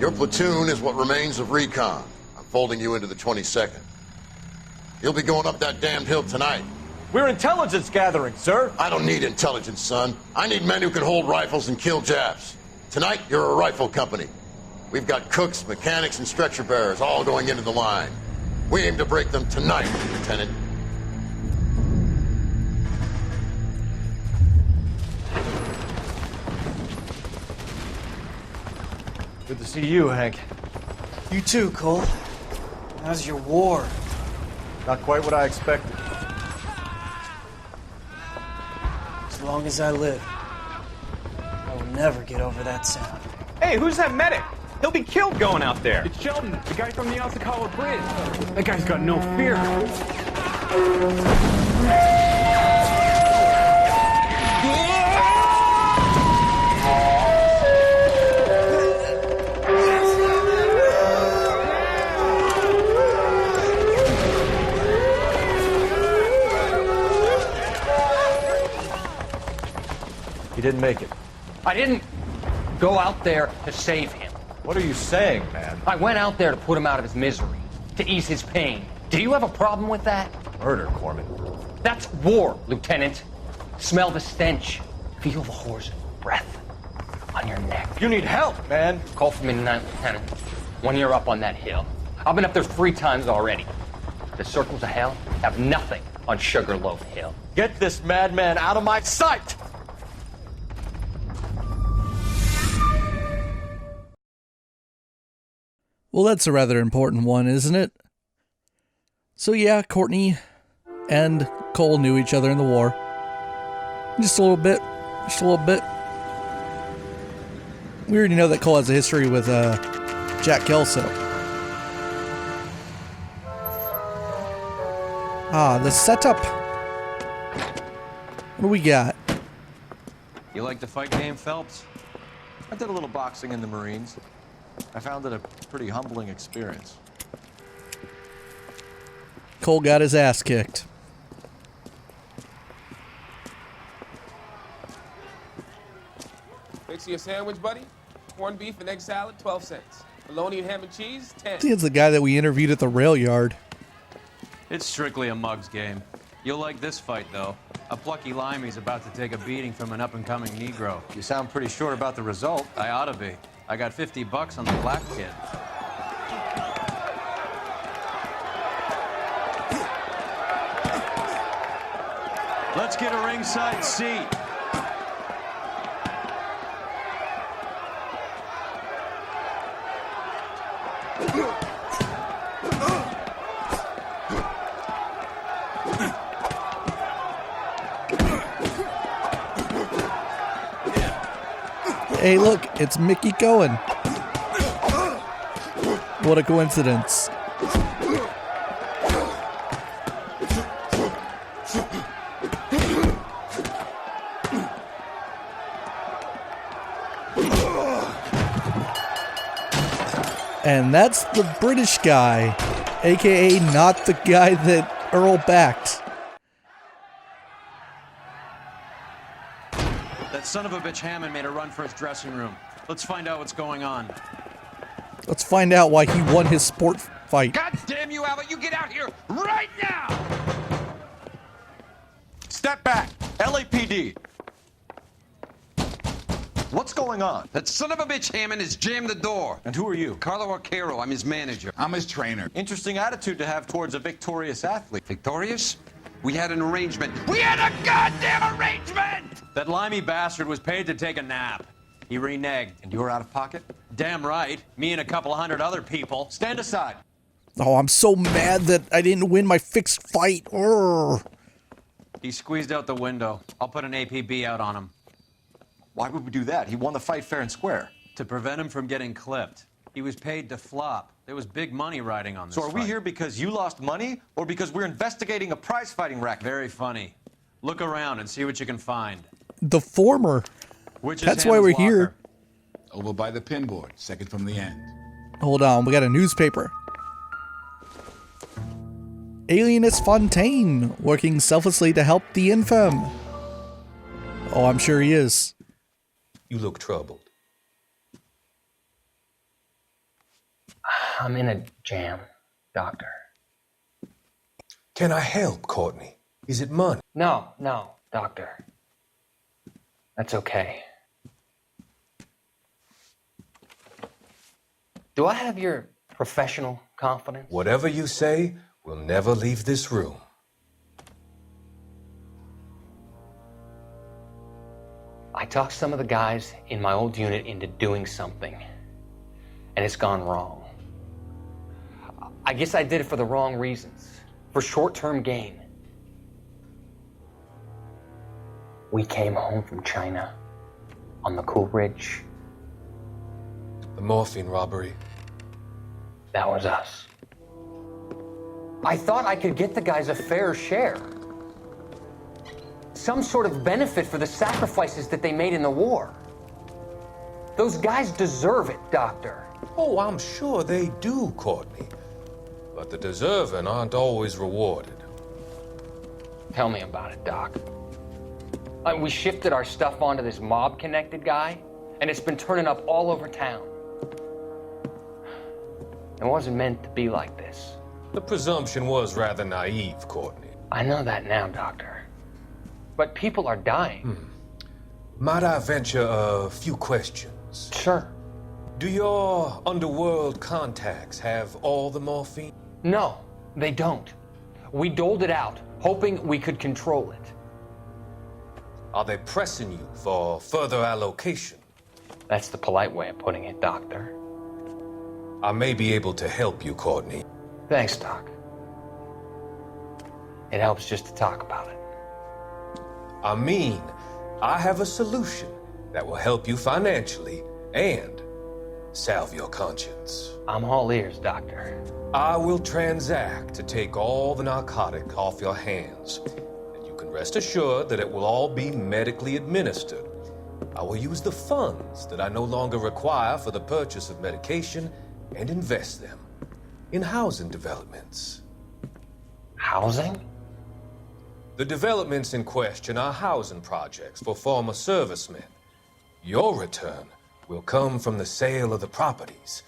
Your platoon is what remains of recon. I'm folding you into the 22nd. You'll be going up that damned hill tonight. We're intelligence gathering, sir. I don't need intelligence, son. I need men who can hold rifles and kill Japs. Tonight, you're a rifle company. We've got cooks, mechanics, and stretcher bearers all going into the line. We aim to break them tonight, Lieutenant. Good to see you, Hank. You too, Cole. How's your war? Not quite what I expected. As long as I live, I will never get over that sound. Hey, who's that medic? He'll be killed going out there. It's Sheldon, the guy from the Osakawa Bridge. That guy's got no fear. He didn't make it. I didn't go out there to save him. What are you saying, man? I went out there to put him out of his misery, to ease his pain. Do you have a problem with that? Murder, Corman. That's war, Lieutenant. Smell the stench. Feel the horse's breath on your neck. You need help, man. Call for me tonight, Lieutenant, when you're up on that hill. I've been up there 3 times already. The circles of hell have nothing on Sugarloaf Hill. Get this madman out of my sight! Well, that's a rather important one, isn't it? So yeah, Courtney and Cole knew each other in the war. Just a little bit. Just a little bit. We already know that Cole has a history with Jack Kelso. The setup. What do we got? You like the fight game, Phelps? I did a little boxing in the Marines. I found it a pretty humbling experience. Cole got his ass kicked. Fix you a sandwich, buddy. Corned beef and egg salad, 12 cents. Bologna and ham and cheese, 10. I think it's the guy that we interviewed at the rail yard. It's strictly a mug's game. You'll like this fight, though. A plucky limey's about to take a beating from an up-and-coming Negro. You sound pretty sure about the result. I ought to be. I got $50 on the black kid. Let's get a ringside seat. Hey, look, it's Mickey Cohen. What a coincidence. And that's the British guy, aka not the guy that Earl backed. That son of a bitch Hammond made a run for his dressing room. Let's find out what's going on. Let's find out why he won his sport fight. God damn you, Albert! You get out here right now! Step back! LAPD! What's going on? That son of a bitch Hammond has jammed the door. And who are you? Carlo Arcaro, I'm his manager. I'm his trainer. Interesting attitude to have towards a victorious athlete. Victorious? We had an arrangement. We had a goddamn arrangement! That limey bastard was paid to take a nap. He reneged. And you were out of pocket? Damn right. Me and a couple 100 other people. Stand aside. Oh, I'm so mad that I didn't win my fixed fight. Urgh. He squeezed out the window. I'll put an APB out on him. Why would we do that? He won the fight fair and square. To prevent him from getting clipped. He was paid to flop. There was big money riding on this So are we fight. here because you lost money or because we're investigating a prize fighting racket? Very funny. Look around and see what you can find. The former. Which is That's why we're Hammond's here. locker? Over by the pinboard, second from the end. Hold on, we got a newspaper. Alienist Fontaine, working selflessly to help the infirm. Oh, I'm sure he is. You look troubled. I'm in a jam, Doctor. Can I help, Courtney? Is it money? No, Doctor. That's okay. Do I have your professional confidence? Whatever you say, we'll never leave this room. I talked some of the guys in my old unit into doing something, and it's gone wrong. I guess I did it for the wrong reasons, for short-term gain. We came home from China on the Cool Ridge. The morphine robbery. That was us. I thought I could get the guys a fair share. Some sort of benefit for the sacrifices that they made in the war. Those guys deserve it, Doctor. Oh, I'm sure they do, Courtney. But the deserving aren't always rewarded. Tell me about it, Doc. We shifted our stuff onto this mob-connected guy, and it's been turning up all over town. It wasn't meant to be like this. The presumption was rather naive, Courtney. I know that now, Doctor. But people are dying. Might I venture a few questions? Sure. Do your underworld contacts have all the morphine? No, they don't. We doled it out, hoping we could control it. Are they pressing you for further allocation? That's the polite way of putting it, Doctor. I may be able to help you, Courtney. Thanks, Doc. It helps just to talk about it. I mean, I have a solution that will help you financially and salve your conscience. I'm all ears, Doctor. I will transact to take all the narcotic off your hands. And you can rest assured that it will all be medically administered. I will use the funds that I no longer require for the purchase of medication and invest them in housing developments. Housing? The developments in question are housing projects for former servicemen. Your return will come from the sale of the properties,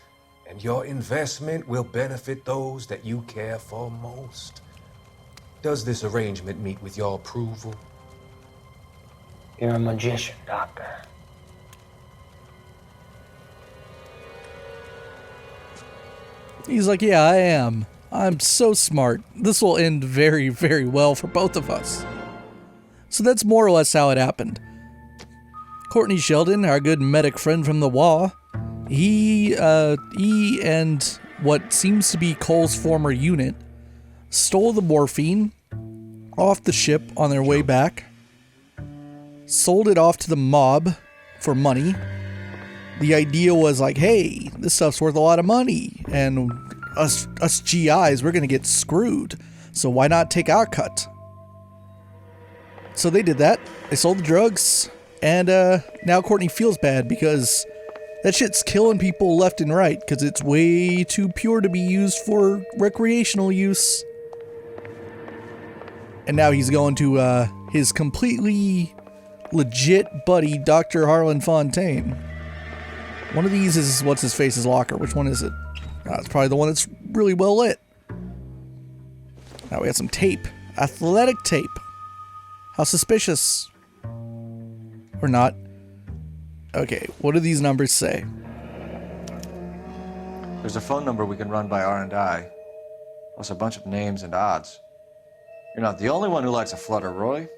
and your investment will benefit those that you care for most. Does this arrangement meet with your approval? You're a magician, Doctor. He's like, yeah, I am. I'm so smart. This will end very, very well for both of us. So that's more or less how it happened. Courtney Sheldon, our good medic friend from the WA, he and what seems to be Cole's former unit stole the morphine off the ship on their way back, sold it off to the mob for money. The idea was like, hey, this stuff's worth a lot of money, and us GIs, we're gonna get screwed, so why not take our cut? So they did that. They sold the drugs, and now Courtney feels bad because that shit's killing people left and right because it's way too pure to be used for recreational use. And now he's going to his completely legit buddy, Dr. Harlan Fontaine. One of these is what's-his-face's locker. Which one is it? It's probably the one that's really well lit. Now we got some tape. Athletic tape. How suspicious. Or not. Okay, what do these numbers say? There's a phone number we can run by R&I, plus a bunch of names and odds. You're not the only one who likes a flutter, Roy.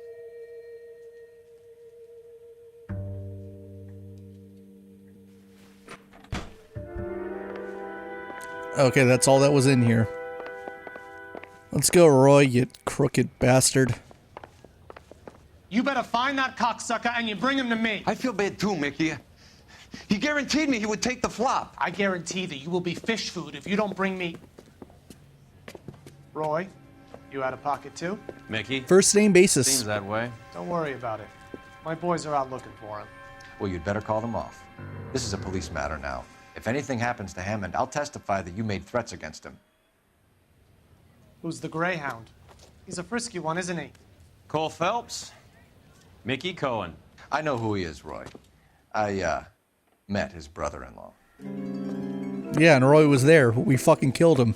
Okay, that's all that was in here. Let's go, Roy, you crooked bastard. You better find that cocksucker and you bring him to me. I feel bad too, Mickey. He guaranteed me he would take the flop. I guarantee that you will be fish food if you don't bring me... Roy, you out of pocket too? Mickey? First name basis. Seems that way. Don't worry about it. My boys are out looking for him. Well, you'd better call them off. This is a police matter now. If anything happens to Hammond, I'll testify that you made threats against him. Who's the Greyhound? He's a frisky one, isn't he? Cole Phelps? Mickey Cohen. I know who he is, Roy. I met his brother-in-law. Yeah, and Roy was there. We fucking killed him.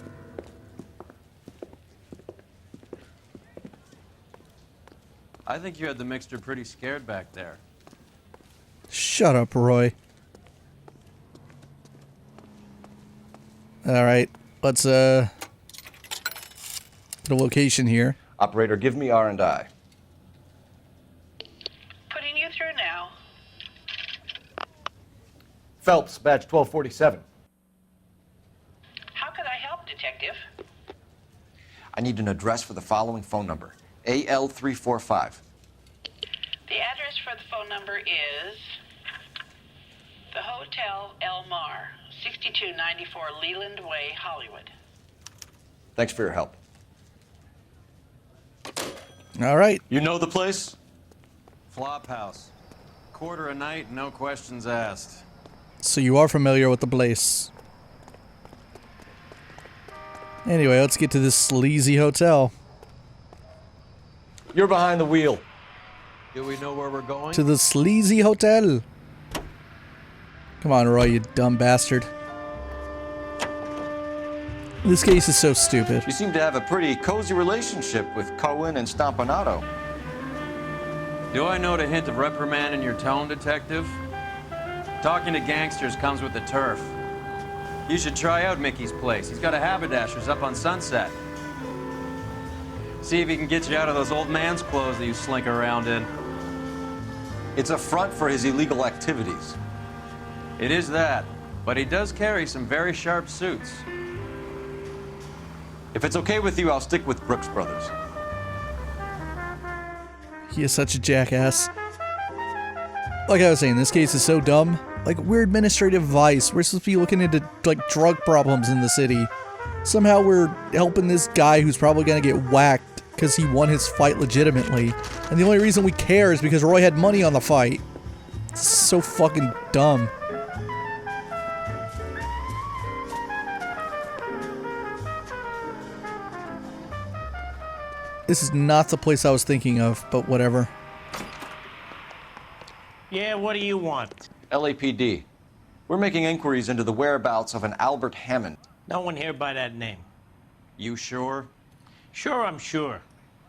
I think you had the mixture pretty scared back there. Shut up, Roy. Alright, let's, get a location here. Operator, give me R&I. Putting you through now. Phelps, badge 1247. How can I help, Detective? I need an address for the following phone number. AL345. The address for the phone number is the Hotel El Mar, 6294 Leland Way, Hollywood. Thanks for your help. Alright. You know the place? Flop house. Quarter a night, no questions asked. So you are familiar with the place. Anyway, let's get to this sleazy hotel. You're behind the wheel. Do we know where we're going? To the sleazy hotel. Come on, Roy, you dumb bastard. This case is so stupid. You seem to have a pretty cozy relationship with Cohen and Stompanato. Do I note a hint of reprimand in your tone, Detective? Talking to gangsters comes with the turf. You should try out Mickey's place. He's got a haberdasher's up on Sunset. See if he can get you out of those old man's clothes that you slink around in. It's a front for his illegal activities. It is that, but he does carry some very sharp suits. If it's okay with you, I'll stick with Brooks Brothers. He is such a jackass. Like I was saying, this case is so dumb. Like, we're administrative vice. We're supposed to be looking into, like, drug problems in the city. Somehow we're helping this guy who's probably gonna get whacked because he won his fight legitimately. And the only reason we care is because Roy had money on the fight. It's so fucking dumb. This is not the place I was thinking of, but whatever. Yeah, what do you want? LAPD. We're making inquiries into the whereabouts of an Albert Hammond. No one here by that name. You sure? Sure, I'm sure.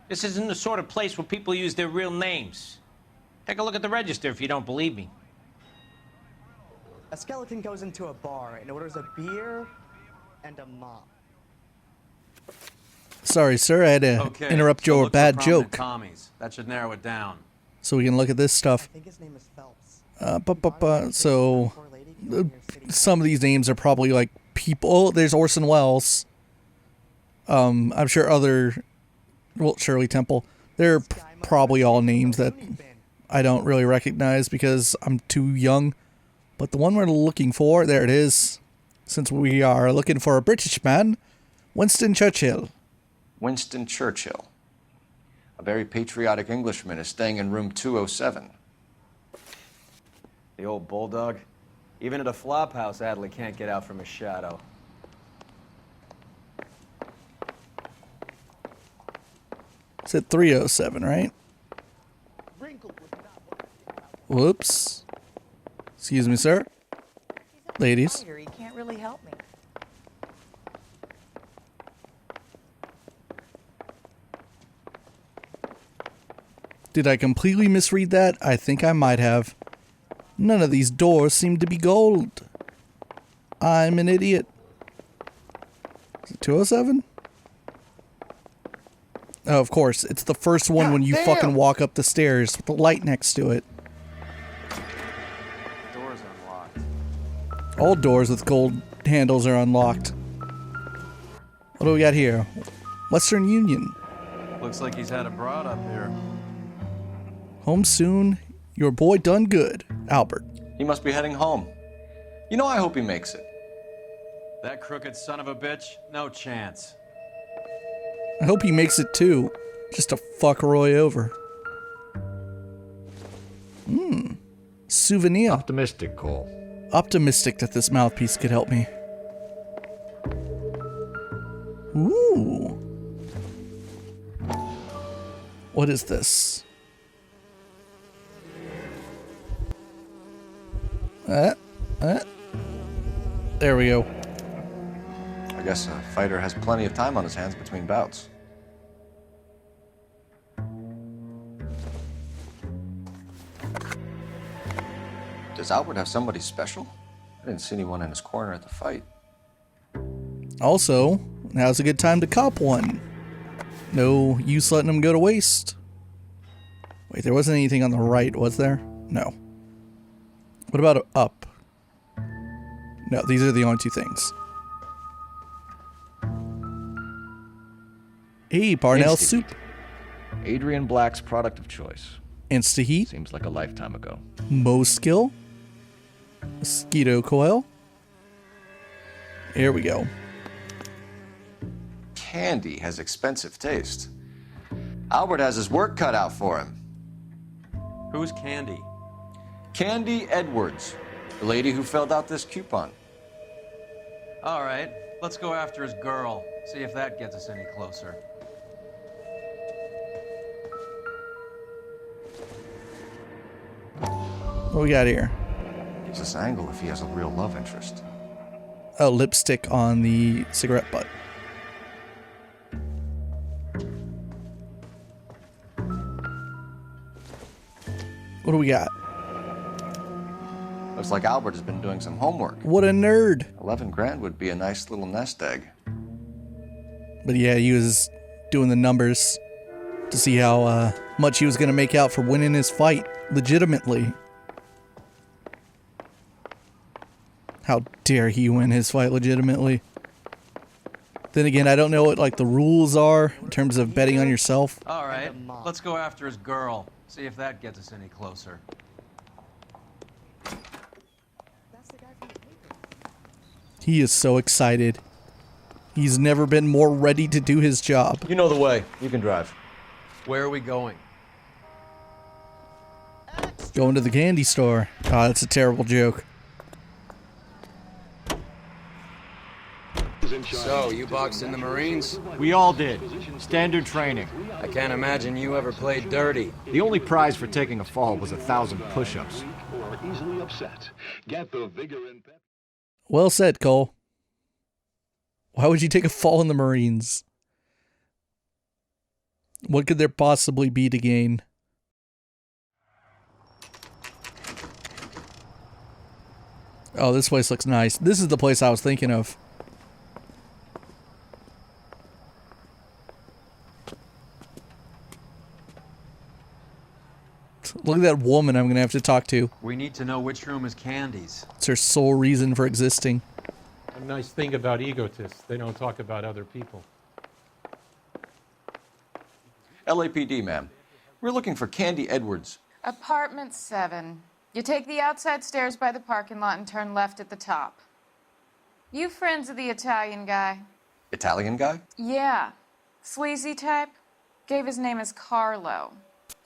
This isn't the sort of place where people use their real names. Take a look at the register if you don't believe me. A skeleton goes into a bar and orders a beer and a mop. Sorry, sir, I had to interrupt your bad joke. Commies. That should narrow it down. So we can look at this stuff. I think his name is Phelps. So some of these names are probably like people. Oh, there's Orson Welles. I'm sure well, Shirley Temple. They're probably all names that I don't really recognize because I'm too young. But the one we're looking for, there it is. Since we are looking for a British man, Winston Churchill. Winston Churchill. A very patriotic Englishman is staying in room 207. The old bulldog. Even at a flop house, Adley can't get out from his shadow. It's at 307, right? Whoops. Excuse me, sir. Ladies. He can't really help me. Did I completely misread that? I think I might have. None of these doors seem to be gold. I'm an idiot. Is it 207? Oh, of course. It's the first one when you fucking walk up the stairs with the light next to it. Door's unlocked. All doors with gold handles are unlocked. What do we got here? Western Union. Looks like he's had a broad up here. Home soon. Your boy done good. Albert. He must be heading home. You know, I hope he makes it. That crooked son of a bitch? No chance. I hope he makes it too. Just to fuck Roy over. Souvenir. Optimistic, Cole. Optimistic that this mouthpiece could help me. Ooh. What is this? There we go. I guess a fighter has plenty of time on his hands between bouts. Does Albert have somebody special? I didn't see anyone in his corner at the fight. Also, now's a good time to cop one. No use letting them go to waste. Wait, there wasn't anything on the right, was there? No. What about up? No, these are the only two things. Hey, Parnell soup. Adrian Black's product of choice. Insta-heat. Seems like a lifetime ago. Skill. Mosquito coil. Here we go. Candy has expensive taste. Albert has his work cut out for him. Who's Candy? Candy Edwards, the lady who filled out this coupon. All right, let's go after his girl. See if that gets us any closer. What we got here? Gives us angle if he has a real love interest. A lipstick on the cigarette butt. What do we got? Looks like Albert has been doing some homework. What a nerd. 11 grand would be a nice little nest egg. But yeah, he was doing the numbers to see how much he was going to make out for winning his fight legitimately. How dare he win his fight legitimately? Then again, I don't know what like the rules are in terms of betting on yourself. All right, let's go after his girl. See if that gets us any closer. He is so excited. He's never been more ready to do his job. You know the way. You can drive. Where are we going? Going to the candy store. Oh, that's a terrible joke. So, you boxed in the Marines? We all did. Standard training. I can't imagine you ever played dirty. The only prize for taking a fall was 1,000 push-ups. Well said, Cole. Why would you take a fall in the Marines? What could there possibly be to gain? Oh, this place looks nice. This is the place I was thinking of. Look at that woman I'm going to have to talk to. We need to know which room is Candy's. It's her sole reason for existing. A nice thing about egotists, they don't talk about other people. LAPD, ma'am. We're looking for Candy Edwards. Apartment 7. You take the outside stairs by the parking lot and turn left at the top. You friends of the Italian guy? Italian guy? Yeah. Sleazy type? Gave his name as Carlo.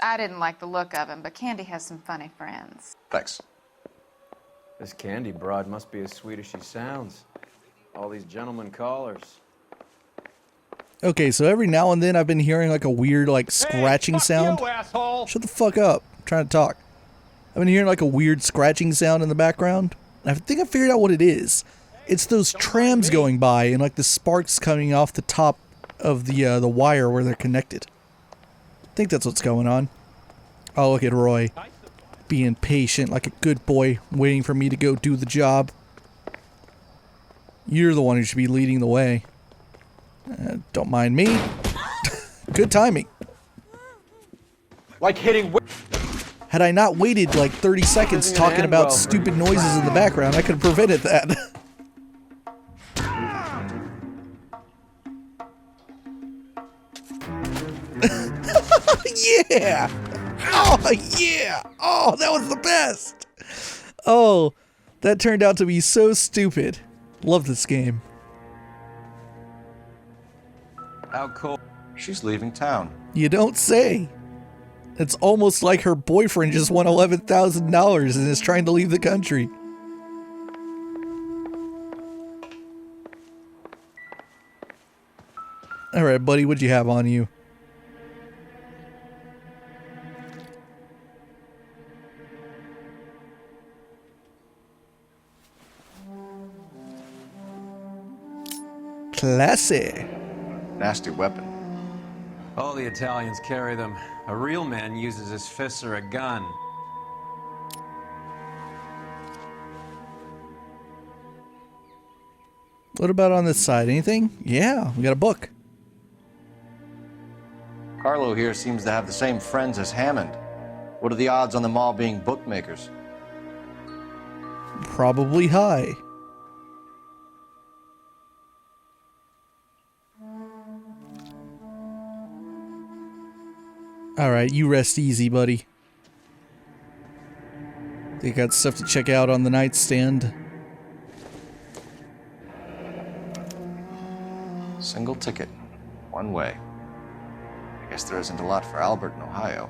I didn't like the look of him, but Candy has some funny friends. Thanks. This Candy broad must be as sweet as she sounds. All these gentlemen callers. Okay, so every now and then I've been hearing like a weird like scratching sound. You, asshole! Shut the fuck up. I'm trying to talk. I've been hearing like a weird scratching sound in the background. I think I figured out what it is. It's those trams going by and like the sparks coming off the top of the wire where they're connected. I think that's what's going on. Oh, look at Roy. Being patient like a good boy, waiting for me to go do the job. You're the one who should be leading the way. Don't mind me. Good timing. Like hitting... Had I not waited like 30 seconds talking about stupid noises in the background, I could have prevented that. Yeah! Oh, yeah! Oh, that was the best! Oh, that turned out to be so stupid. Love this game. How cool. She's leaving town. You don't say. It's almost like her boyfriend just won $11,000 and is trying to leave the country. Alright, buddy, what'd you have on you? Classy. Nasty weapon. All the Italians carry them. A real man uses his fists or a gun. What about on this side? Anything? Yeah, we got a book. Carlo here seems to have the same friends as Hammond. What are the odds on them all being bookmakers? Probably high. Alright, you rest easy, buddy. They got stuff to check out on the nightstand. Single ticket. One way. I guess there isn't a lot for Albert in Ohio.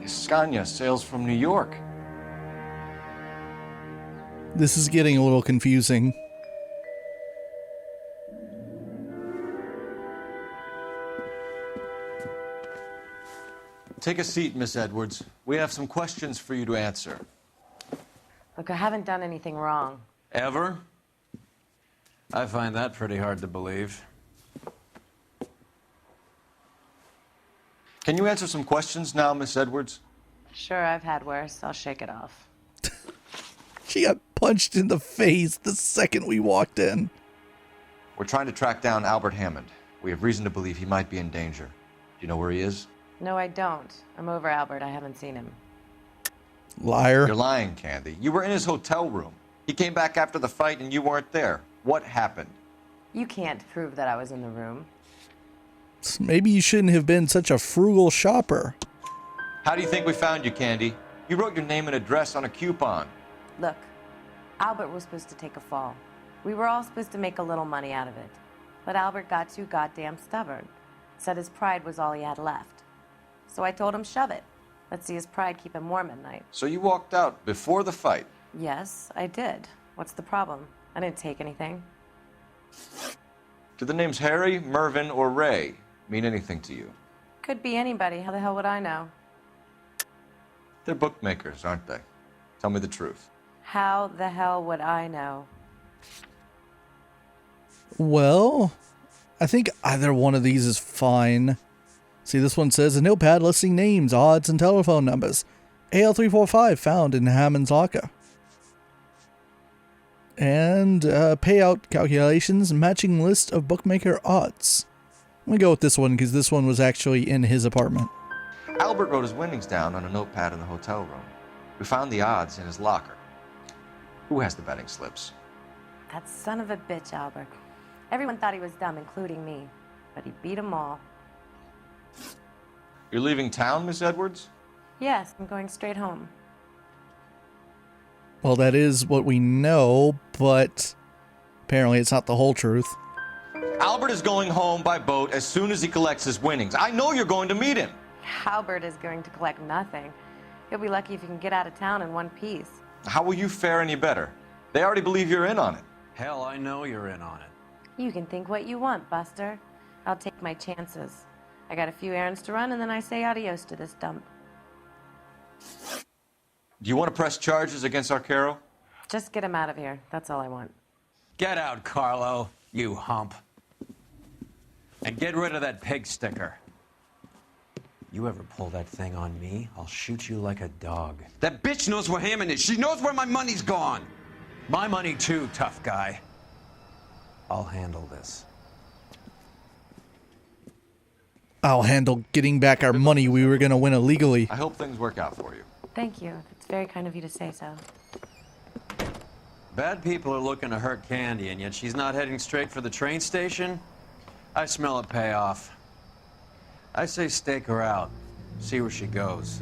Scania sails from New York. This is getting a little confusing. Take a seat, Miss Edwards. We have some questions for you to answer. Look, I haven't done anything wrong. Ever? I find that pretty hard to believe. Can you answer some questions now, Miss Edwards? Sure, I've had worse. I'll shake it off. She got punched in the face the second we walked in. We're trying to track down Albert Hammond. We have reason to believe he might be in danger. Do you know where he is? No, I don't. I'm over Albert. I haven't seen him. Liar. You're lying, Candy. You were in his hotel room. He came back after the fight and you weren't there. What happened? You can't prove that I was in the room. Maybe you shouldn't have been such a frugal shopper. How do you think we found you, Candy? You wrote your name and address on a coupon. Look, Albert was supposed to take a fall. We were all supposed to make a little money out of it. But Albert got too goddamn stubborn. Said his pride was all he had left. So I told him, shove it. Let's see his pride keep him warm at night. So you walked out before the fight? Yes, I did. What's the problem? I didn't take anything. Do the names Harry, Mervyn, or Ray mean anything to you? Could be anybody. How the hell would I know? They're bookmakers, aren't they? Tell me the truth. How the hell would I know? Well, I think either one of these is fine. See, this one says a notepad listing names, odds, and telephone numbers. AL345 found in Hammond's locker. And payout calculations, matching list of bookmaker odds. I'm going to go with this one because this one was actually in his apartment. Albert wrote his winnings down on a notepad in the hotel room. We found the odds in his locker. Who has the betting slips? That son of a bitch, Albert. Everyone thought he was dumb, including me. But he beat them all. You're leaving town, Miss Edwards? Yes, I'm going straight home. Well, that is what we know, but apparently it's not the whole truth. Albert is going home by boat as soon as he collects his winnings. I know you're going to meet him. Albert is going to collect nothing. He'll be lucky if he can get out of town in one piece. How will you fare any better? They already believe you're in on it. Hell, I know you're in on it. You can think what you want, Buster. I'll take my chances. I got a few errands to run, and then I say adios to this dump. Do you want to press charges against Arcaro? Just get him out of here. That's all I want. Get out, Carlo, you hump. And get rid of that pig sticker. You ever pull that thing on me, I'll shoot you like a dog. That bitch knows where Hammond is. She knows where my money's gone. My money too, tough guy. I'll handle this. I'll handle getting back our money we were going to win illegally. I hope things work out for you. Thank you. It's very kind of you to say so. Bad people are looking to hurt Candy, and yet she's not heading straight for the train station? I smell a payoff. I say stake her out. See where she goes.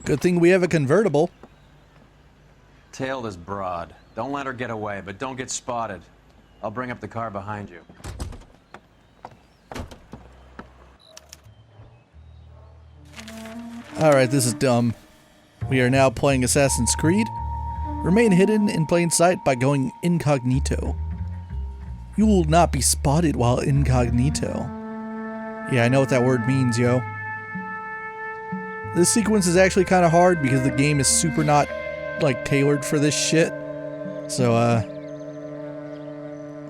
Good thing we have a convertible. Tail this broad. Don't let her get away, but don't get spotted. I'll bring up the car behind you. Alright, this is dumb. We are now playing Assassin's Creed. Remain hidden in plain sight by going incognito. You will not be spotted while incognito. Yeah, I know what that word means, yo. This sequence is actually kind of hard because the game is super not, like, tailored for this shit. So,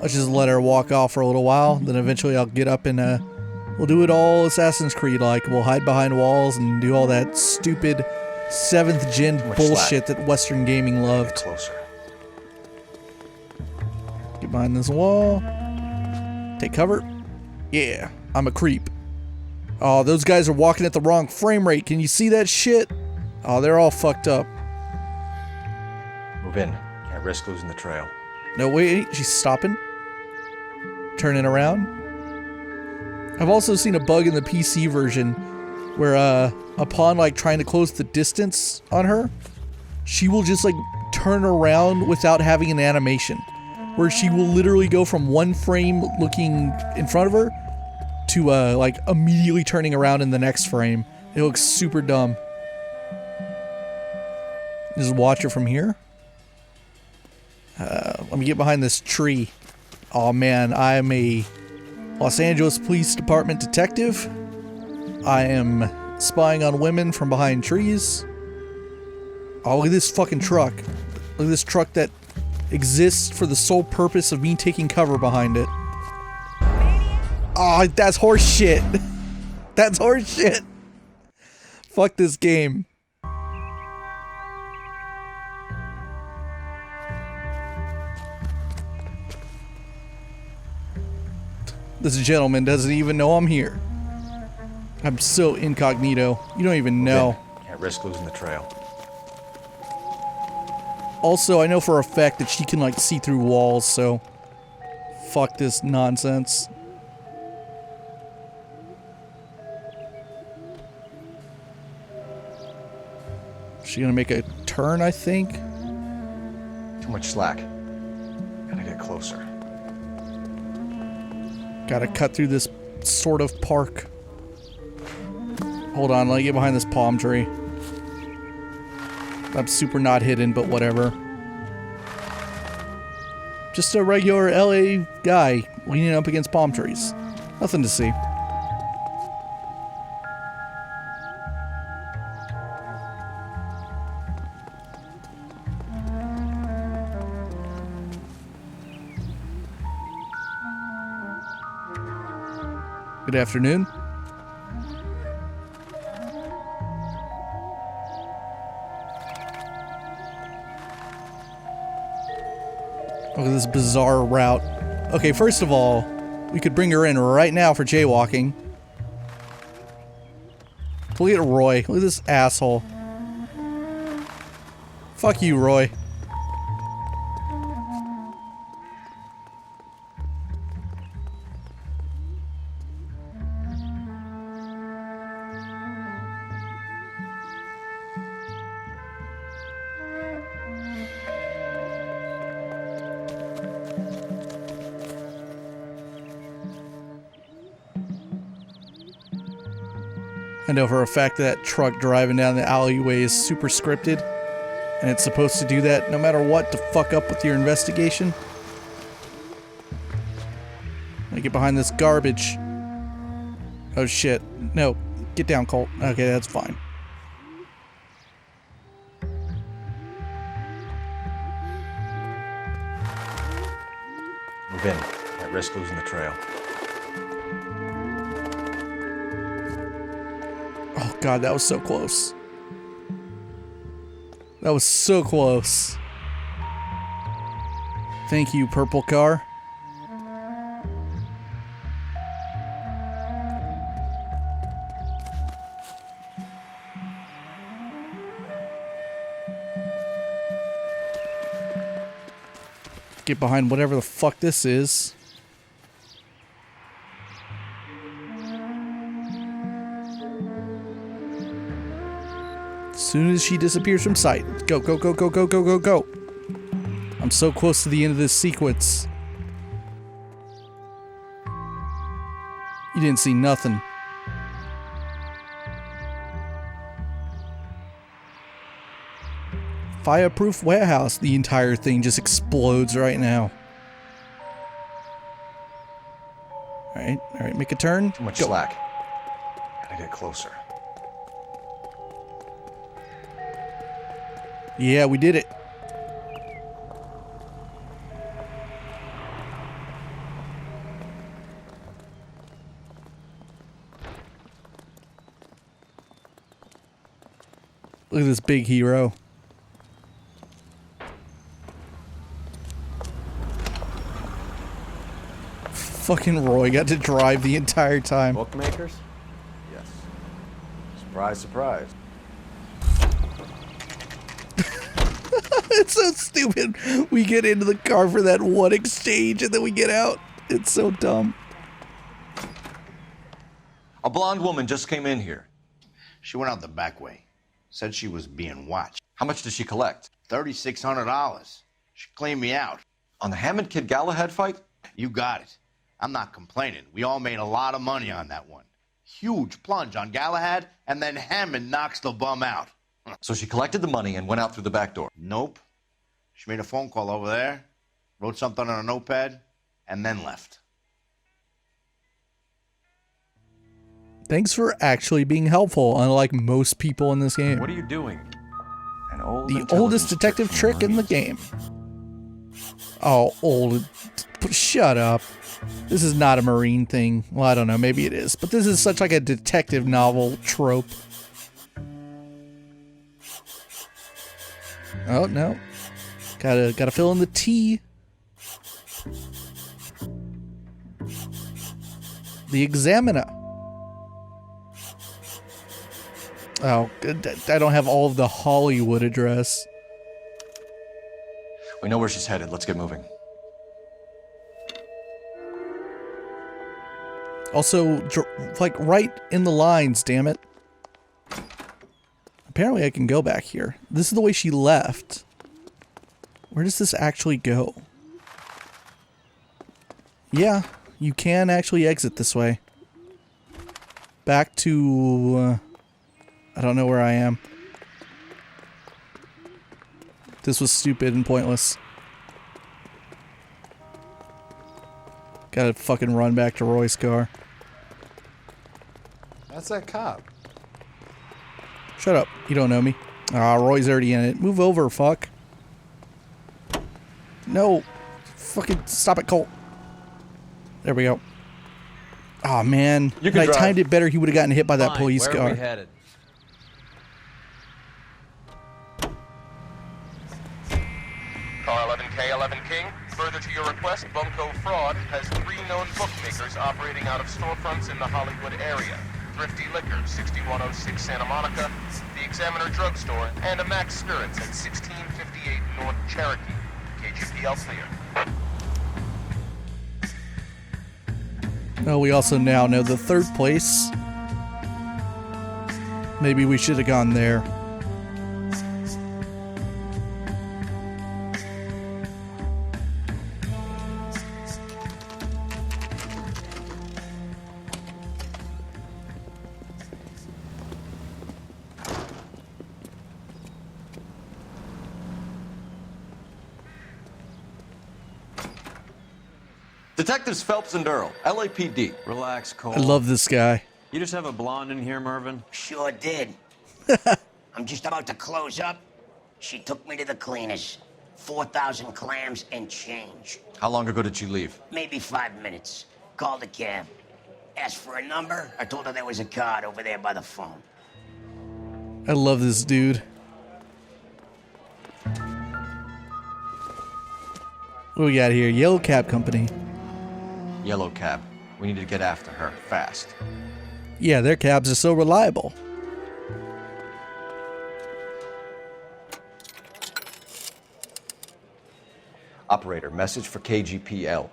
let's just let her walk off for a little while. Then eventually I'll get up and, we'll do it all Assassin's Creed like. We'll hide behind walls and do all that stupid 7th gen bullshit that Western gaming loved. Get closer. Get behind this wall. Take cover. Yeah, I'm a creep. Oh, those guys are walking at the wrong frame rate. Can you see that shit? Oh, they're all fucked up. Move in. Can't risk losing the trail. No, wait, she's stopping. Turning around. I've also seen a bug in the PC version where, upon, like, trying to close the distance on her, she will just, like, turn around without having an animation. Where she will literally go from one frame looking in front of her to, like, immediately turning around in the next frame. It looks super dumb. Just watch her from here. Let me get behind this tree. Oh man, I am a Los Angeles Police Department detective. I am spying on women from behind trees. Oh, look at this fucking truck. Look at this truck that exists for the sole purpose of me taking cover behind it. Oh, that's horse shit. That's horse shit. Fuck this game. This gentleman doesn't even know I'm here. I'm so incognito. You don't even know. Can't risk losing the trail. Also, I know for a fact that she can, like, see through walls, so fuck this nonsense. She gonna make a turn, I think? Too much slack. Gotta get closer. Gotta cut through this sort of park. Hold on, let me get behind this palm tree. I'm super not hidden, but whatever. Just a regular LA guy leaning up against palm trees. Nothing to see. Good afternoon. Look at this bizarre route. Okay, first of all, we could bring her in right now for jaywalking. Look at Roy. Look at this asshole. Fuck you, Roy. I know for a fact that truck driving down the alleyway is super scripted, and it's supposed to do that no matter what to fuck up with your investigation. I get behind this garbage. Oh shit. No. Get down, Colt. Okay, that's fine. Move in. Can't risk losing the trail. Oh god, that was so close. That was so close. Thank you, purple car. Get behind whatever the fuck this is. As soon as she disappears from sight. Go, go, go, go, go, go, go, go. I'm so close to the end of this sequence. You didn't see nothing. Fireproof warehouse. The entire thing just explodes right now. All right, make a turn. Too much Go. slack. Gotta get closer. Yeah, we did it. Look at this big hero. Fucking Roy got to drive the entire time. Bookmakers? Yes. Surprise, surprise. It's so stupid. We get into the car for that one exchange and then we get out. It's so dumb. A blonde woman just came in here. She went out the back way. Said she was being watched. How much did she collect? $3,600. She cleaned me out. On the Hammond Kid Galahad fight? You got it. I'm not complaining. We all made a lot of money on that one. Huge plunge on Galahad, and then Hammond knocks the bum out. So she collected the money and went out through the back door? Nope. She made a phone call over there, wrote something on a notepad, and then left. Thanks for actually being helpful, unlike most people in this game. What are you doing? The oldest detective trick in the game. Oh, old. Shut up. This is not a Marine thing. Well, I don't know. Maybe it is. But this is such like a detective novel trope. Oh, no. Gotta fill in the T. The Examiner. Oh, I don't have all of the Hollywood address. We know where she's headed. Let's get moving. Also, like, right in the lines, damn it. Apparently I can go back here. This is the way she left. Where does this actually go? Yeah, you can actually exit this way. Back to... I don't know where I am. This was stupid and pointless. Gotta fucking run back to Roy's car. That's that cop. Shut up. You don't know me. Ah, Roy's already in it. Move over, fuck. No. Fucking stop it, Colt. There we go. Oh man. You If can I drive. timed it better, he would have gotten hit by that Fine, police where are car. we headed? Car 11K, 11 King. Further to your request, Bunko Fraud has 3 known bookmakers operating out of storefronts in the Hollywood area. Thrifty Liquor, 6106 Santa Monica, the Examiner Drugstore, and a Max Spirits at 1658 North Cherokee. KGPL clear. Oh, we also now know the third place. Maybe we should have gone there. Detectives Phelps and Earl, LAPD. Relax, Cole. I love this guy. You just have a blonde in here, Mervin? Sure did. I'm just about to close up. She took me to the cleaners. 4,000 clams and change. How long ago did she leave? Maybe 5 minutes. Called a cab. Asked for a number. I told her there was a card over there by the phone. I love this dude. What do we got here? Yellow Cab Company. Yellow cab. We need to get after her, fast. Yeah, their cabs are so reliable. Operator, message for KGPL.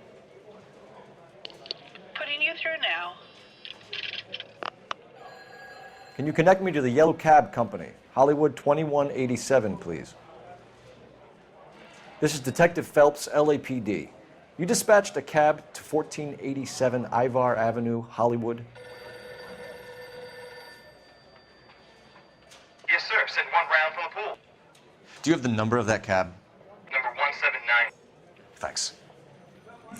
Putting you through now. Can you connect me to the Yellow Cab Company? Hollywood 2187, please. This is Detective Phelps, LAPD. You dispatched a cab to 1487 Ivar Avenue, Hollywood. Yes, sir. Send 1 round from the pool. Do you have the number of that cab? Number 179. Thanks.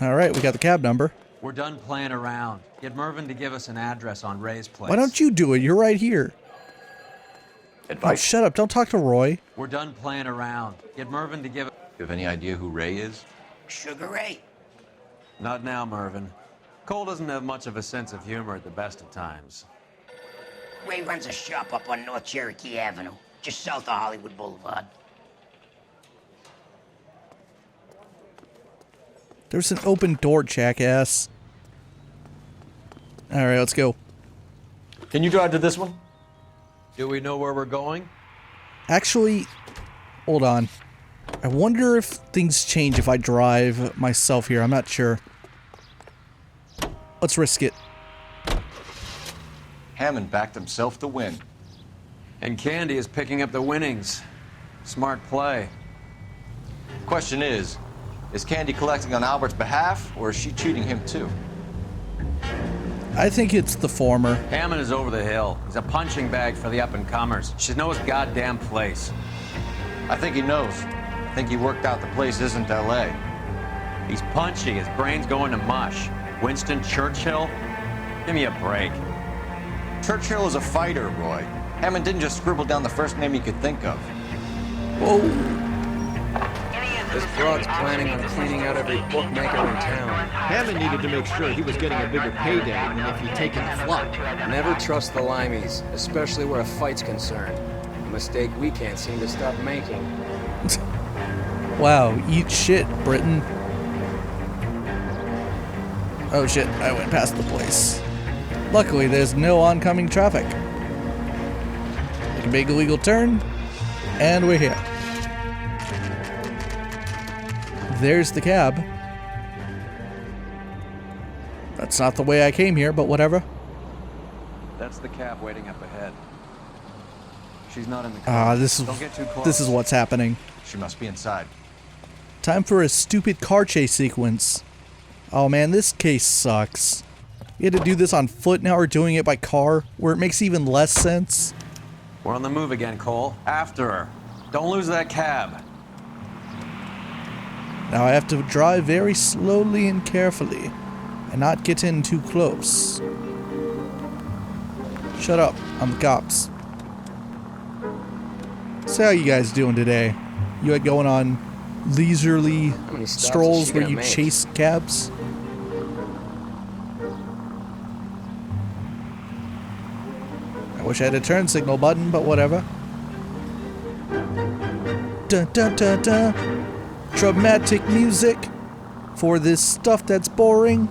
All right, we got the cab number. We're done playing around. Get Mervyn to give us an address on Ray's place. Why don't you do it? You're right here. Oh, shut up. Don't talk to Roy. We're done playing around. Get Mervyn to give... You have any idea who Ray is? Sugar Ray. Not now, Mervyn. Cole doesn't have much of a sense of humor at the best of times. Ray runs a shop up on North Cherokee Avenue, just south of Hollywood Boulevard. There's an open door, jackass. Alright, let's go. Can you drive to this one? Do we know where we're going? Actually, hold on. I wonder if things change if I drive myself here. I'm not sure. Let's risk it. Hammond backed himself to win. And Candy is picking up the winnings. Smart play. Question is Candy collecting on Albert's behalf, or is she cheating him too? I think it's the former. Hammond is over the hill. He's a punching bag for the up-and-comers. She knows his goddamn place. I think he knows. I think he worked out the place isn't L.A. He's punchy. His brain's going to mush. Winston Churchill? Give me a break. Churchill is a fighter, Roy. Hammond didn't just scribble down the first name he could think of. Whoa. This broad's planning on cleaning out every bookmaker in town. Hammond needed to make sure he was getting a bigger payday than if he'd taken the flop. Never trust the limeys, especially where a fight's concerned. A mistake we can't seem to stop making. Wow, eat shit, Britain. Oh shit, I went past the place. Luckily, there's no oncoming traffic. Take a big illegal turn, and we're here. There's the cab. That's not the way I came here, but whatever. That's the cab waiting up ahead. She's not in the car. This Don't get too close. is what's happening. She must be inside. Time for a stupid car chase sequence. Oh man, this case sucks. We had to do this on foot, now we're doing it by car, where it makes even less sense. We're on the move again, Cole. After her. Don't lose that cab. Now I have to drive very slowly and carefully, and not get in too close. Shut up, I'm the cops. So how you guys doing today? You like going on leisurely strolls where you chase cabs? I wish I had a turn signal button, but whatever. Dun dun dun dun. Dramatic music for this stuff that's boring.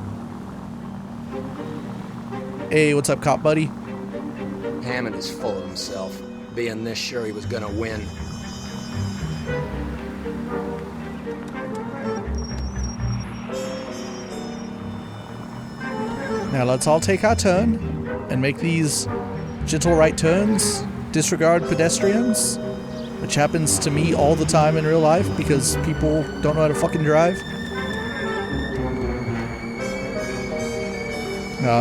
Hey, what's up, cop buddy? Hammond is full of himself, being this sure he was gonna win. Now let's all take our turn and make these gentle right turns, disregard pedestrians, which happens to me all the time in real life because people don't know how to fucking drive.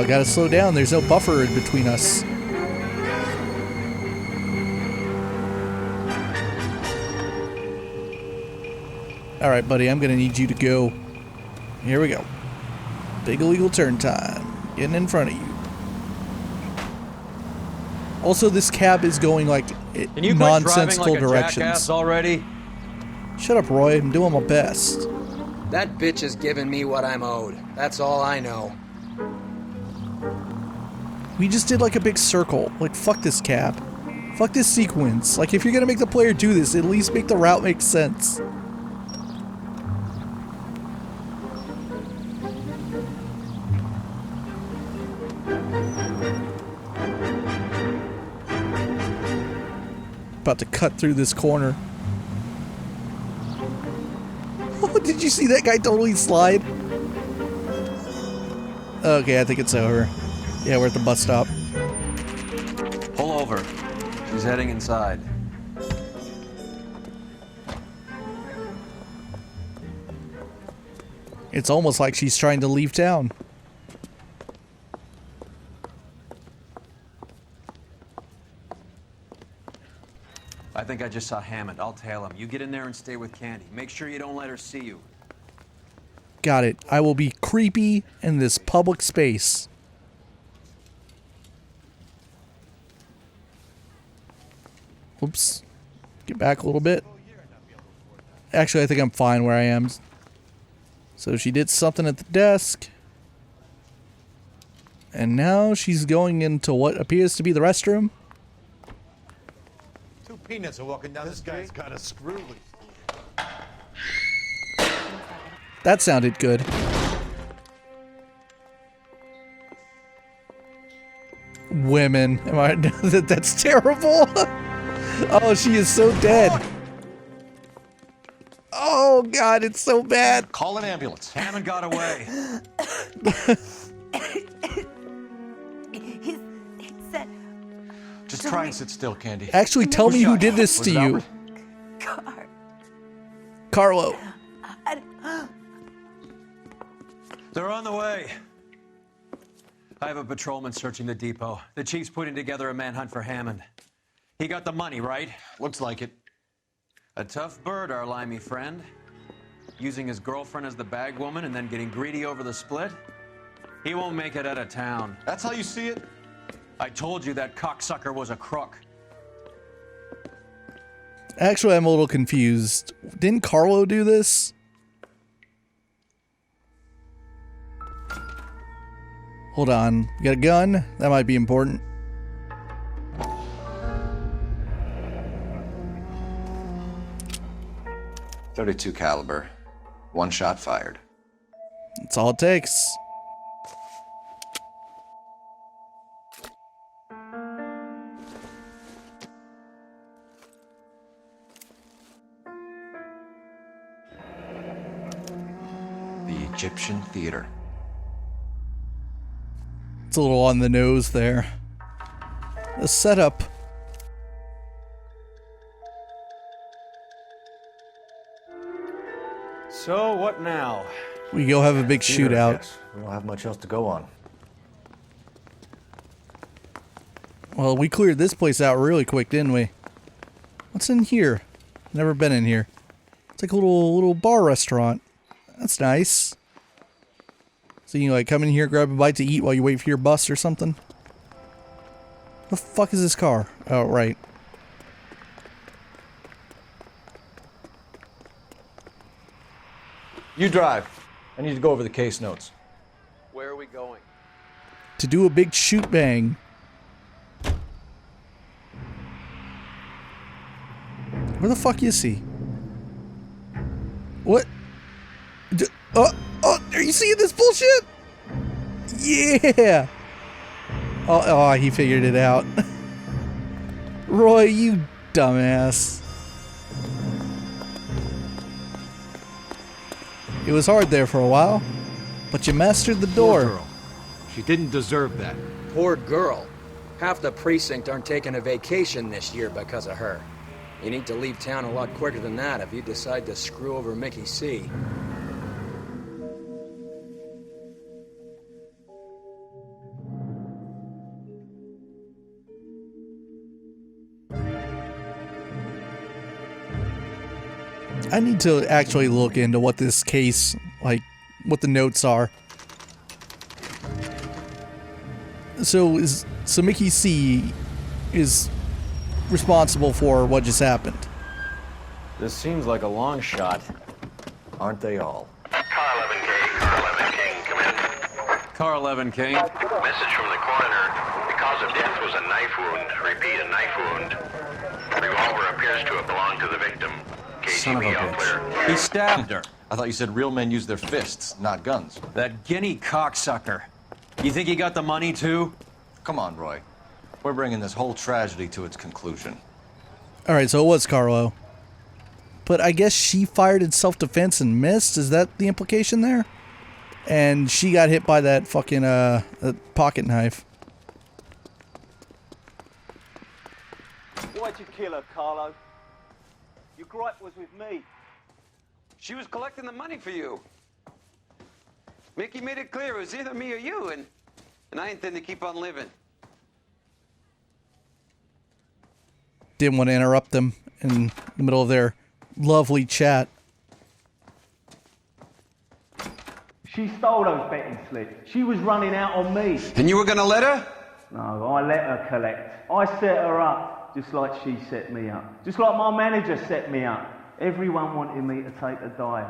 Gotta slow down, there's no buffer in between us. Alright buddy, I'm gonna need you to go. Here we go. Big illegal turn time. Getting in front of you. Also, this cab is going like nonsensical like directions. Already? Shut up, Roy. I'm doing my best. That bitch is giving me what I'm owed. That's all I know. We just did like a big circle. Like, fuck this cab. Fuck this sequence. Like, if you're gonna make the player do this, at least make the route make sense. About to cut through this corner. Oh, did you see that guy totally slide? Okay, I think it's over. Yeah, we're at the bus stop. Pull over. She's heading inside. It's almost like she's trying to leave town. I think I just saw Hammond. I'll tail him. You get in there and stay with Candy. Make sure you don't let her see you. Got it. I will be creepy in this public space. Oops. Get back a little bit. Actually, I think I'm fine where I am. So she did something at the desk. And now she's going into what appears to be the restroom. Two peanuts are walking down the street. This guy's got a screw loose. That sounded good. Women. Am I? That's terrible. Oh, she is so dead. Oh God, it's so bad. Call an ambulance. Hammond got away. He said... Just try and sit still, Candy. Actually, tell me who did this to you. Carlo. They're on the way. I have a patrolman searching the depot. The chief's putting together a manhunt for Hammond. He got the money, right? Looks like it. A tough bird, our limey friend. Using his girlfriend as the bag woman and then getting greedy over the split. He won't make it out of town. That's how you see it? I told you that cocksucker was a crook. Actually, I'm a little confused. Didn't Carlo do this? Hold on. You got a gun? That might be important. .32 caliber. One shot fired. That's all it takes. The Egyptian Theater. It's a little on the nose there. The setup. So, what now? We go have a big Theater, I shootout. guess. We don't have much else to go on. Well, we cleared this place out really quick, didn't we? What's in here? Never been in here. It's like a little bar restaurant. That's nice. So you can like come in here, grab a bite to eat while you wait for your bus or something. The fuck is this car? Oh, right. You drive. I need to go over the case notes. Where are we going? To do a big shoot bang. Where the fuck is he? What? Oh, are you seeing this bullshit? Yeah. Oh, he figured it out. Roy, you dumbass. It was hard there for a while, but you mastered the door. Poor girl. She didn't deserve that. Poor girl. Half the precinct aren't taking a vacation this year because of her. You need to leave town a lot quicker than that if you decide to screw over Mickey C. I need to actually look into what this case, like, what the notes are. So Mickey C is responsible for what just happened. This seems like a long shot. Aren't they all? Car 11K, Car 11 King, come in. Car 11 King. Message from the coroner. The cause of death was a knife wound. Repeat, a knife wound. The revolver appears to have belonged to the victim. Son of a KGB all clear. bitch. He stabbed her. I thought you said real men use their fists, not guns. That guinea cocksucker. You think he got the money too? Come on, Roy. We're bringing this whole tragedy to its conclusion. Alright, so it was Carlo. But I guess she fired in self-defense and missed? Is that the implication there? And she got hit by that fucking pocket knife. Why'd you kill her, Carlo? Your gripe was with me. She was collecting the money for you. Mickey made it clear it was either me or you, and I intend to keep on living. Didn't want to interrupt them in the middle of their lovely chat. She stole those betting slips. She was running out on me. And you were gonna let her? No, I let her collect. I set her up, just like she set me up. Just like my manager set me up. Everyone wanted me to take a dive.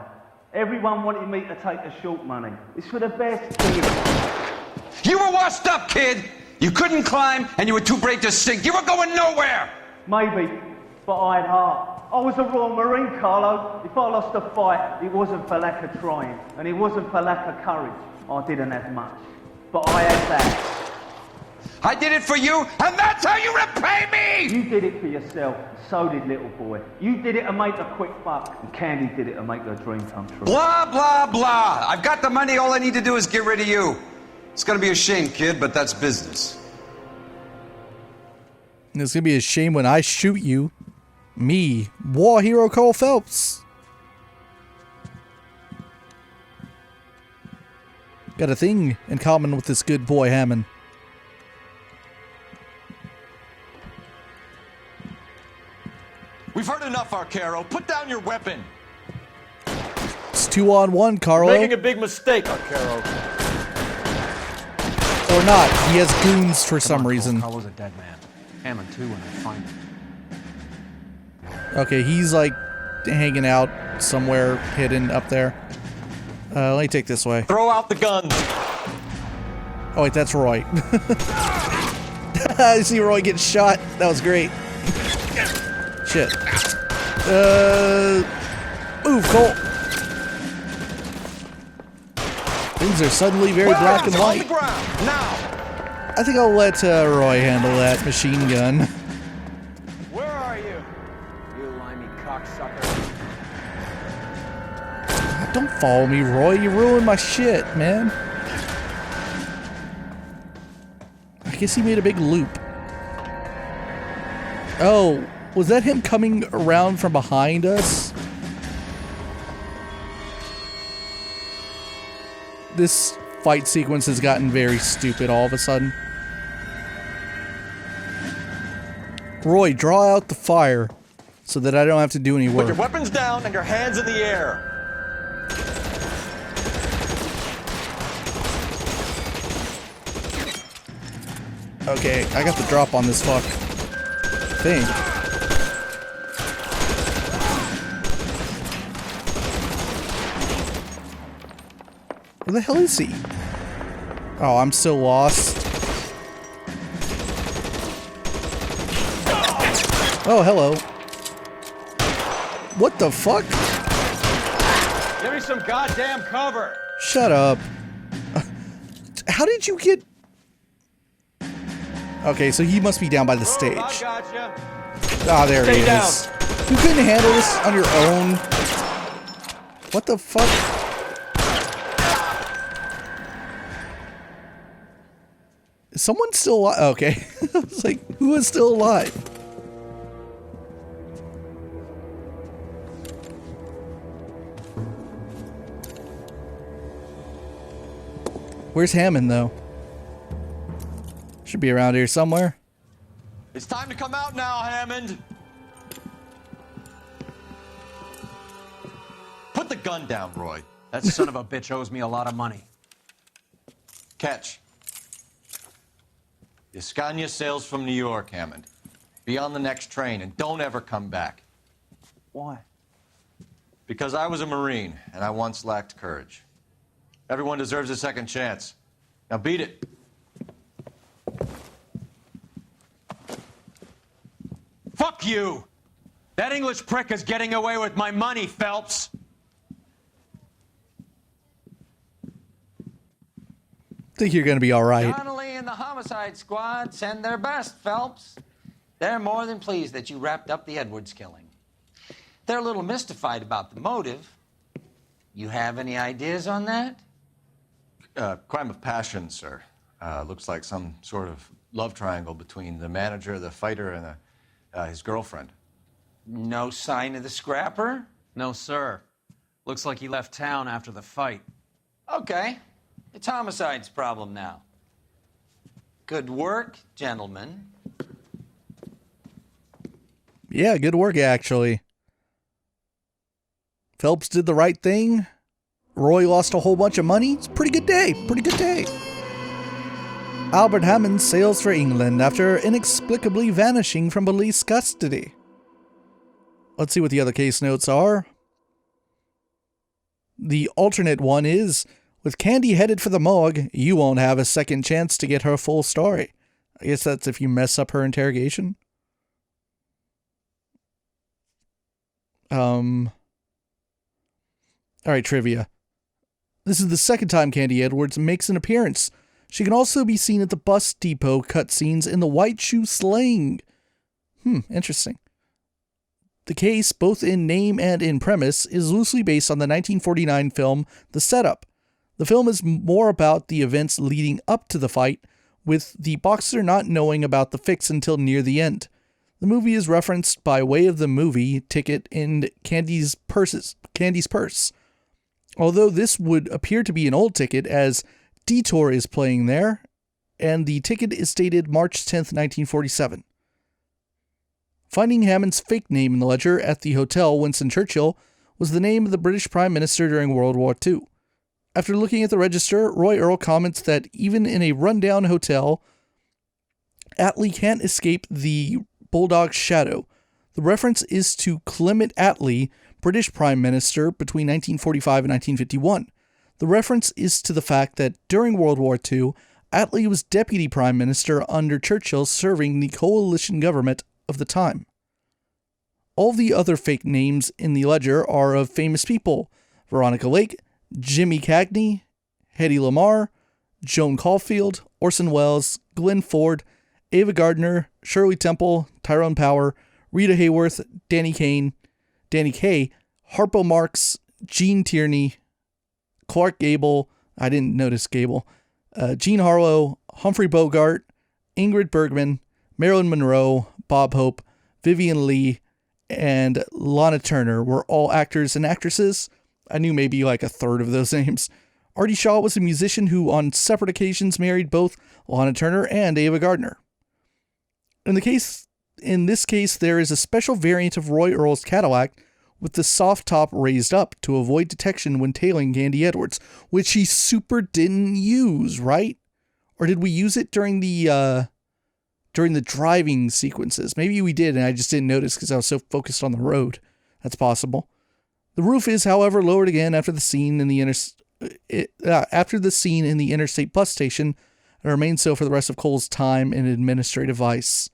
Everyone wanted me to take the short money. It's for the best, kid. You were washed up, kid! You couldn't climb, and you were too brave to sink. You were going nowhere! Maybe, but I had heart. I was a Royal Marine, Carlo. If I lost a fight, it wasn't for lack of trying, and it wasn't for lack of courage. I didn't have much, but I had that. I did it for you, and that's how you repay me! You did it for yourself, so did little boy. You did it to make a quick buck, and Candy did it to make her dream come true. Blah, blah, blah. I've got the money. All I need to do is get rid of you. It's gonna be a shame, kid, but that's business. It's gonna be a shame when I shoot you. Me, war hero Cole Phelps. Got a thing in common with this good boy Hammond. We've heard enough, Arcaro. Put down your weapon. It's 2-on-1, Carlo. Making a big mistake, Arcaro. Or not. He has goons for some reason. Carlo's a dead man. Hammond too when I find him. Okay, he's like hanging out somewhere hidden up there. Let me take this way. Throw out the gun. Oh wait, that's Roy. I see Roy get shot. That was great. Shit. Move, Cole. Things are suddenly very black and white. Now. I think I'll let Roy handle that machine gun. Where are you? You limey cocksucker. Don't follow me, Roy. You ruined my shit, man. I guess he made a big loop. Oh, was that him coming around from behind us? This fight sequence has gotten very stupid all of a sudden. Roy, draw out the fire so that I don't have to do any work. Put your weapons down and your hands in the air. Okay, I got the drop on this fuck thing. Where the hell is he? Oh, I'm still lost. Oh, hello. What the fuck? Give me some goddamn cover. Shut up. How did you get... Okay, so he must be down by the stage. I gotcha. Ah, there Stay he down. is. You couldn't handle this on your own. What the fuck? Is someone still alive? Okay. It's like, who is still alive? Where's Hammond, though? Should be around here somewhere. It's time to come out now, Hammond. Put the gun down, Roy. That son of a bitch owes me a lot of money. Catch. Scania sails from New York, Hammond. Be on the next train and don't ever come back. Why? Because I was a Marine and I once lacked courage. Everyone deserves a second chance. Now beat it. Fuck you! That English prick is getting away with my money, Phelps! Think you're gonna be alright. Donnelly and the homicide squad send their best, Phelps. They're more than pleased that you wrapped up the Edwards killing. They're a little mystified about the motive. You have any ideas on that? Crime of passion, sir. Looks like some sort of love triangle between the manager, the fighter, and his girlfriend. No sign of the scrapper? No, sir. Looks like he left town after the fight. Okay. It's homicide's problem now. Good work, gentlemen. Yeah, good work, actually. Phelps did the right thing. Roy lost a whole bunch of money. It's a pretty good day. Pretty good day. Albert Hammond sails for England after inexplicably vanishing from police custody. Let's see what the other case notes are. The alternate one is, with Candy headed for the morgue, you won't have a second chance to get her full story. I guess that's if you mess up her interrogation. Alright, trivia. This is the second time Candy Edwards makes an appearance. She can also be seen at the bus depot cutscenes in the White Shoe Slaying. Interesting. The case, both in name and in premise, is loosely based on the 1949 film The Setup. The film is more about the events leading up to the fight, with the boxer not knowing about the fix until near the end. The movie is referenced by way of the movie ticket in Candy's purse. Although this would appear to be an old ticket, as Detour is playing there, and the ticket is dated March 10th, 1947. Finding Hammond's fake name in the ledger at the Hotel Winston Churchill was the name of the British Prime Minister during World War II. After looking at the register, Roy Earle comments that even in a rundown hotel, Attlee can't escape the Bulldog's shadow. The reference is to Clement Attlee, British Prime Minister between 1945 and 1951. The reference is to the fact that during World War II, Attlee was Deputy Prime Minister under Churchill, serving the coalition government of the time. All the other fake names in the ledger are of famous people: Veronica Lake, Jimmy Cagney, Hedy Lamarr, Joan Caulfield, Orson Welles, Glenn Ford, Ava Gardner, Shirley Temple, Tyrone Power, Rita Hayworth, Danny Kaye, Harpo Marx, Gene Tierney, Clark Gable, I didn't notice Gable, Jean Harlow, Humphrey Bogart, Ingrid Bergman, Marilyn Monroe, Bob Hope, Vivian Lee, and Lana Turner were all actors and actresses. I knew maybe like a third of those names. Artie Shaw was a musician who on separate occasions married both Lana Turner and Ava Gardner. In this case, there is a special variant of Roy Earle's Cadillac with the soft top raised up to avoid detection when tailing Candy Edwards, which he super didn't use, right? Or did we use it during the driving sequences? Maybe we did, and I just didn't notice because I was so focused on the road. That's possible. The roof is, however, lowered again after the scene in the interstate bus station, and remains so for the rest of Cole's time in administrative vice.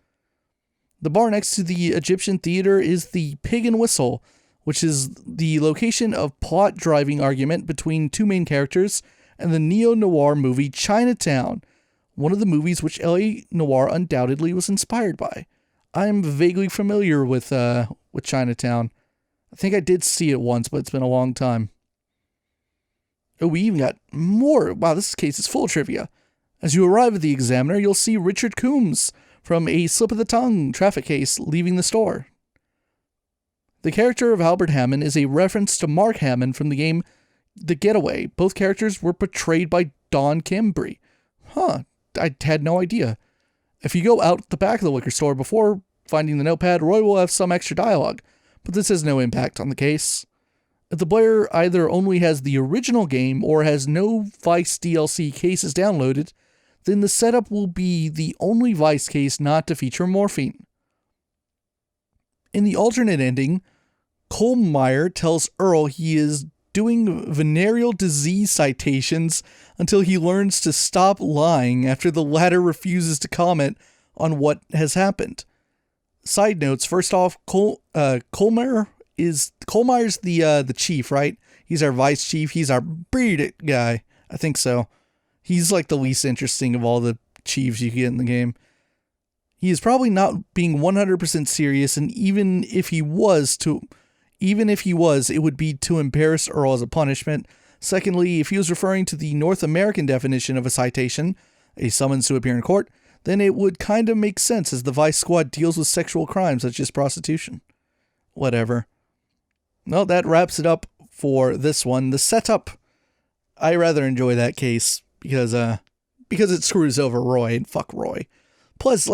The bar next to the Egyptian Theater is the Pig and Whistle, which is the location of plot-driving argument between two main characters and the neo-noir movie Chinatown, one of the movies which L.A. Noire undoubtedly was inspired by. I'm vaguely familiar with Chinatown. I think I did see it once, but it's been a long time. Oh, we even got more. Wow, this case is full of trivia. As you arrive at the Examiner, you'll see Richard Coombs from A Slip of the Tongue traffic case leaving the store. The character of Albert Hammond is a reference to Mark Hammond from the game The Getaway. Both characters were portrayed by Don Cambry. I had no idea. If you go out the back of the liquor store before finding the notepad, Roy will have some extra dialogue, but this has no impact on the case. If the player either only has the original game or has no Vice DLC cases downloaded, then the setup will be the only Vice case not to feature morphine. In the alternate ending, Cole Meyer tells Earl he is doing venereal disease citations until he learns to stop lying after the latter refuses to comment on what has happened. Side notes, first off, Meyer's the chief, right? He's our vice chief. He's our bearded guy. I think so. He's like the least interesting of all the chiefs you get in the game. He is probably not being 100% serious, and even if he was, it would be to embarrass Earl as a punishment. Secondly, if he was referring to the North American definition of a citation, a summons to appear in court, then it would kind of make sense as the Vice Squad deals with sexual crimes such as prostitution. Whatever. Well, that wraps it up for this one. The setup, I rather enjoy that case because it screws over Roy, and fuck Roy. Plus,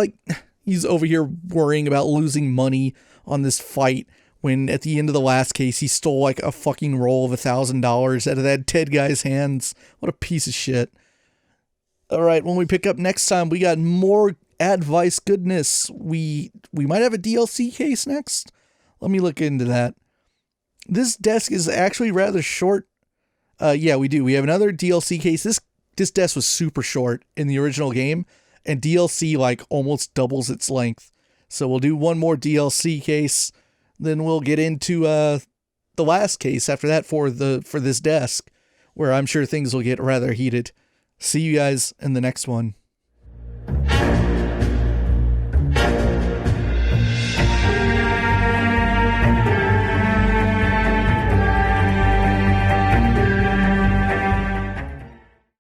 he's over here worrying about losing money on this fight when at the end of the last case, he stole like a fucking roll of $1,000 out of that dead guy's hands. What a piece of shit. All right, when we pick up next time, we got more advice goodness. We might have a DLC case next. Let me look into that. This desk is actually rather short. Yeah, we do. We have another DLC case. This desk was super short in the original game, and DLC like almost doubles its length. So we'll do one more DLC case, then we'll get into the last case after that for this desk, where I'm sure things will get rather heated. See you guys in the next one.